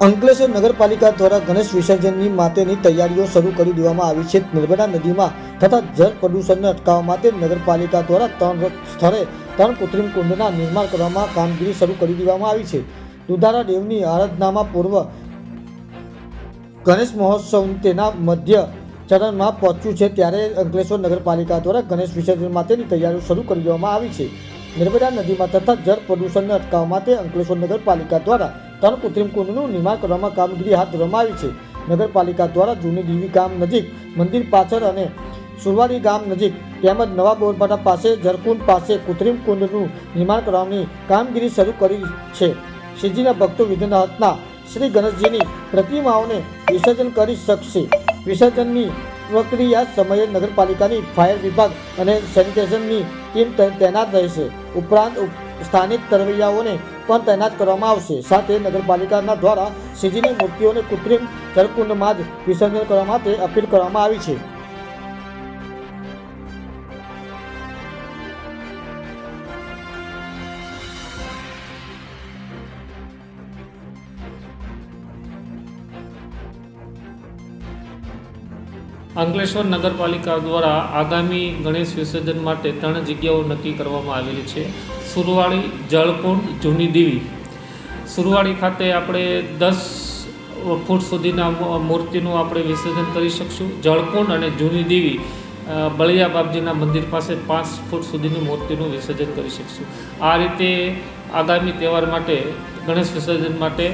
અંકલેશ્વર નગરપાલિકા દ્વારા ગણેશ વિસર્જનની માટેની તૈયારીઓ શરૂ કરી દેવામાં આવી છે। નર્મદા નદીમાં થતા જળ પ્રદૂષણને અટકાવવા માટે નગરપાલિકા દ્વારા 3 સ્થળે 3 કૃત્રિમ કુંડના નિર્માણ કરવામાં કામગીરી શરૂ કરી દેવામાં આવી છે। દુધારા દેવની આરાધનામાં પૂર્વ ગણેશ મહોત્સવ તેના મધ્ય ચરણમાં પહોંચ્યું છે, ત્યારે અંકલેશ્વર નગરપાલિકા દ્વારા ગણેશ વિસર્જન માટેની તૈયારીઓ શરૂ કરી દેવામાં આવી છે। નર્મદા નદીમાં થતા જળ પ્રદૂષણને અટકાવવા માટે અંકલેશ્વર નગરપાલિકા દ્વારા 3 કૃત્રિમ કુંડનું નિર્માણ કરવામાં કામગીરી હાથ ધરવામાં આવી છે। નગરપાલિકા દ્વારા જૂની દેવી ગામ નજીક, મંદિર પાછળ અને સુરવાડી ગામ નજીક તેમજ નવા બોરપાટા પાસે જળકુંડ પાસે કૃત્રિમ કુંડનું નિર્માણ કરવાની કામગીરી શરૂ કરી છે। શ્રીજીના ભક્તો વિઘ્નહર્તા શ્રી ગણેશજીની પ્રતિમાઓને વિસર્જન કરી શકશે। વિસર્જનની પ્રક્રિયા સમયે નગરપાલિકાની ફાયર વિભાગ અને સેનિટેશનની ટીમ તૈનાત રહેશે। ઉપરાંત સ્થાનિક તરવૈયાઓને પણ તૈનાત કરવામાં આવશે। સાથે નગરપાલિકાના દ્વારા શ્રીજીની મૂર્તિઓને કૃત્રિમ જળકુંડમાં જ વિસર્જન કરવા માટે અપીલ કરવામાં આવી છે। અંકલેશ્વર નગરપાલિકા દ્વારા આગામી ગણેશ વિસર્જન માટે 3 જગ્યાઓ નક્કી કરવામાં આવેલી છે। સુરવાડી, જળકુંડ, જૂની દેવી। સુરવાડી ખાતે આપણે 10 ફૂટ સુધીના મૂર્તિનું આપણે વિસર્જન કરી શકશું। જળકુંડ અને જૂની દેવી બળિયા બાપજીના મંદિર પાસે 5 ફૂટ સુધીની મૂર્તિનું વિસર્જન કરી શકશું। આ રીતે આગામી તહેવાર માટે ગણેશ વિસર્જન માટે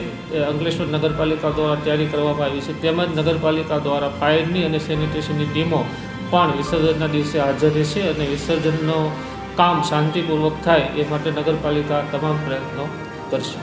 અંકલેશ્વર નગરપાલિકા દ્વારા તૈયારી કરવામાં આવી છે। તેમજ નગરપાલિકા દ્વારા ફાયરની અને સેનિટેશનની ટીમો પણ વિસર્જનના દિવસે હાજર રહેશે અને વિસર્જનનું કામ શાંતિપૂર્વક થાય એ માટે નગરપાલિકા તમામ પ્રયત્નો કરશે।